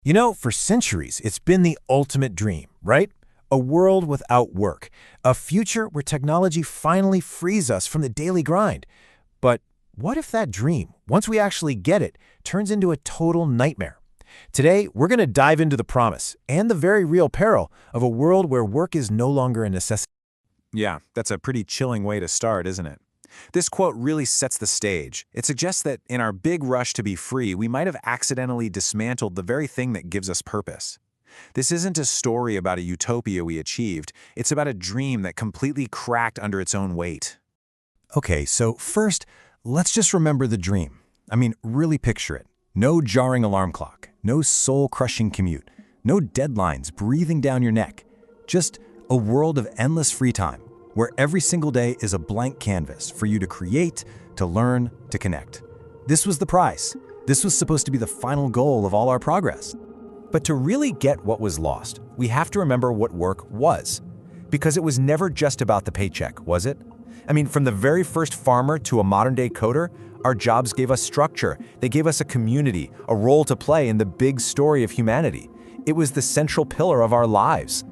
You know, for centuries, it's been the ultimate dream, right? A world without work, a future where technology finally frees us from the daily grind. But what if that dream, once we actually get it, turns into a total nightmare? Today, we're going to dive into the promise and the very real peril of a world where work is no longer a necessity. Yeah, that's a pretty chilling way to start, isn't it? This quote really sets the stage. It suggests that in our big rush to be free, we might have accidentally dismantled the very thing that gives us purpose. This isn't a story about a utopia we achieved. It's about a dream that completely cracked under its own weight. Okay, so first, let's just remember the dream. Really picture it. No jarring alarm clock, no soul-crushing commute, no deadlines breathing down your neck. Just a world of endless free time, where every single day is a blank canvas for you to create, to learn, to connect. This was the prize. This was supposed to be the final goal of all our progress. But to really get what was lost, we have to remember what work was. Because it was never just about the paycheck, was it? From the very first farmer to a modern-day coder, our jobs gave us structure. They gave us a community, a role to play in the big story of humanity. It was the central pillar of our lives.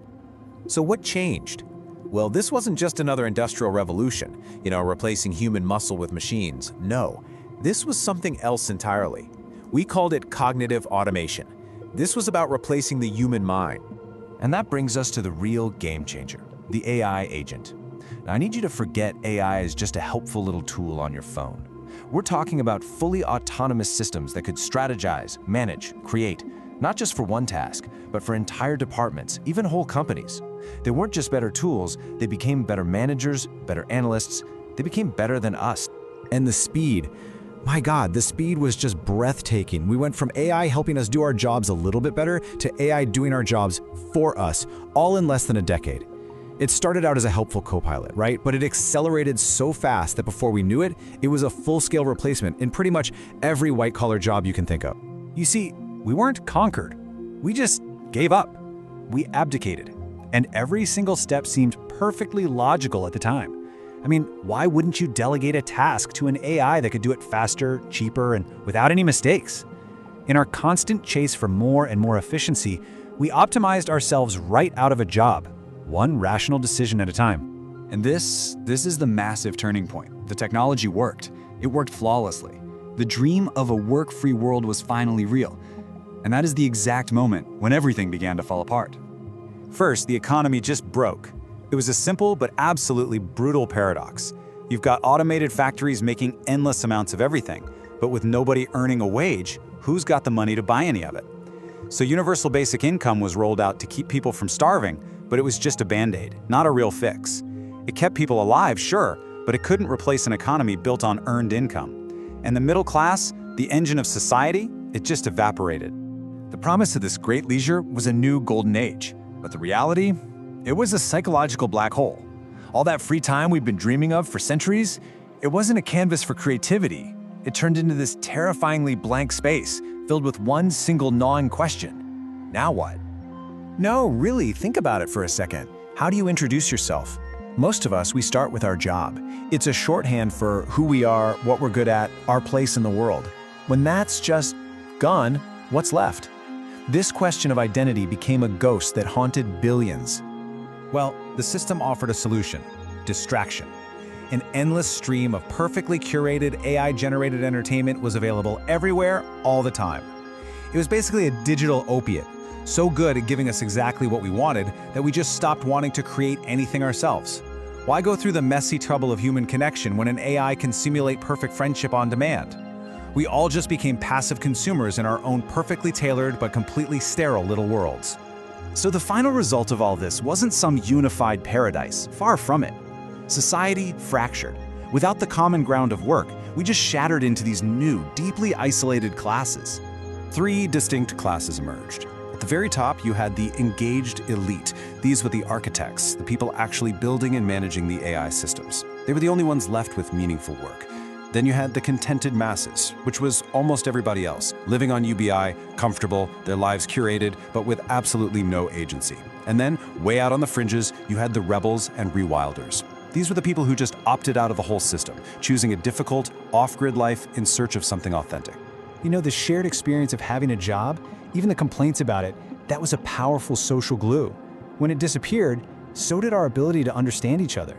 So what changed? Well, this wasn't just another industrial revolution, replacing human muscle with machines. No, this was something else entirely. We called it cognitive automation. This was about replacing the human mind. And that brings us to the real game changer, the AI agent. Now, I need you to forget AI is just a helpful little tool on your phone. We're talking about fully autonomous systems that could strategize, manage, create, not just for one task, but for entire departments, even whole companies. They weren't just better tools, they became better managers, better analysts, they became better than us. And the speed, my God, the speed was just breathtaking. We went from AI helping us do our jobs a little bit better to AI doing our jobs for us, all in less than a decade. It started out as a helpful co-pilot, right? But it accelerated so fast that before we knew it, it was a full-scale replacement in pretty much every white-collar job you can think of. You see, we weren't conquered. We just gave up. We abdicated. And every single step seemed perfectly logical at the time. Why wouldn't you delegate a task to an AI that could do it faster, cheaper, and without any mistakes? In our constant chase for more and more efficiency, we optimized ourselves right out of a job, one rational decision at a time. And this is the massive turning point. The technology worked. It worked flawlessly. The dream of a work-free world was finally real. And that is the exact moment when everything began to fall apart. First, the economy just broke. It was a simple but absolutely brutal paradox. You've got automated factories making endless amounts of everything, but with nobody earning a wage, who's got the money to buy any of it? So universal basic income was rolled out to keep people from starving, but it was just a band-aid, not a real fix. It kept people alive, sure, but it couldn't replace an economy built on earned income. And the middle class, the engine of society, it just evaporated. The promise of this great leisure was a new golden age. But the reality? It was a psychological black hole. All that free time we've been dreaming of for centuries, it wasn't a canvas for creativity. It turned into this terrifyingly blank space, filled with one single gnawing question. Now what? No, really, think about it for a second. How do you introduce yourself? Most of us, we start with our job. It's a shorthand for who we are, what we're good at, our place in the world. When that's just gone, what's left? This question of identity became a ghost that haunted billions. Well, the system offered a solution: distraction. An endless stream of perfectly curated AI-generated entertainment was available everywhere, all the time. It was basically a digital opiate, so good at giving us exactly what we wanted that we just stopped wanting to create anything ourselves. Why go through the messy trouble of human connection when an AI can simulate perfect friendship on demand? We all just became passive consumers in our own perfectly tailored but completely sterile little worlds. So the final result of all this wasn't some unified paradise, far from it. Society fractured. Without the common ground of work, we just shattered into these new, deeply isolated classes. 3 distinct classes emerged. At the very top, you had the engaged elite. These were the architects, the people actually building and managing the AI systems. They were the only ones left with meaningful work. Then you had the contented masses, which was almost everybody else, living on UBI, comfortable, their lives curated, but with absolutely no agency. And then, way out on the fringes, you had the rebels and rewilders. These were the people who just opted out of the whole system, choosing a difficult, off-grid life in search of something authentic. You know, the shared experience of having a job, Even the complaints about it, that was a powerful social glue. When it disappeared, so did our ability to understand each other.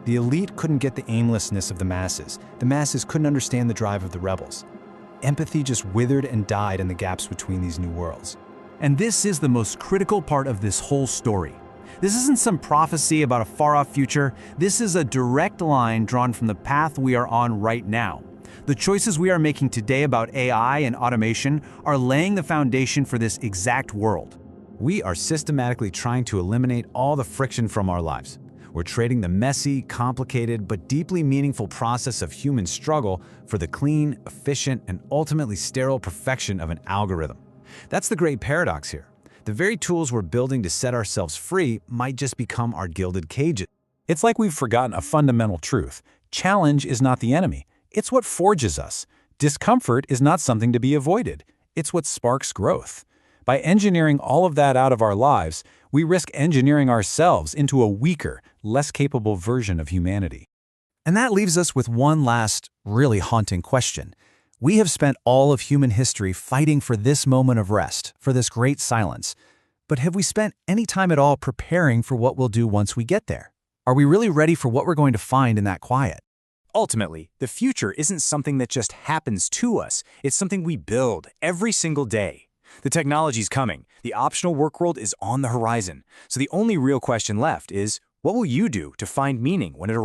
The elite couldn't get the aimlessness of the masses. The masses couldn't understand the drive of the rebels. Empathy just withered and died in the gaps between these new worlds. And this is the most critical part of this whole story. This isn't some prophecy about a far-off future. This is a direct line drawn from the path we are on right now. The choices we are making today about AI and automation are laying the foundation for this exact world. We are systematically trying to eliminate all the friction from our lives. We're trading the messy, complicated, but deeply meaningful process of human struggle for the clean, efficient, and ultimately sterile perfection of an algorithm. That's the great paradox here. The very tools we're building to set ourselves free might just become our gilded cages. It's like we've forgotten a fundamental truth. Challenge is not the enemy. It's what forges us. Discomfort is not something to be avoided. It's what sparks growth. By engineering all of that out of our lives, we risk engineering ourselves into a weaker, less capable version of humanity. And that leaves us with one last, really haunting question. We have spent all of human history fighting for this moment of rest, for this great silence. But have we spent any time at all preparing for what we'll do once we get there? Are we really ready for what we're going to find in that quiet? Ultimately, the future isn't something that just happens to us. It's something we build every single day. The technology's coming. The optional work world is on the horizon. So the only real question left is, what will you do to find meaning when it arrives?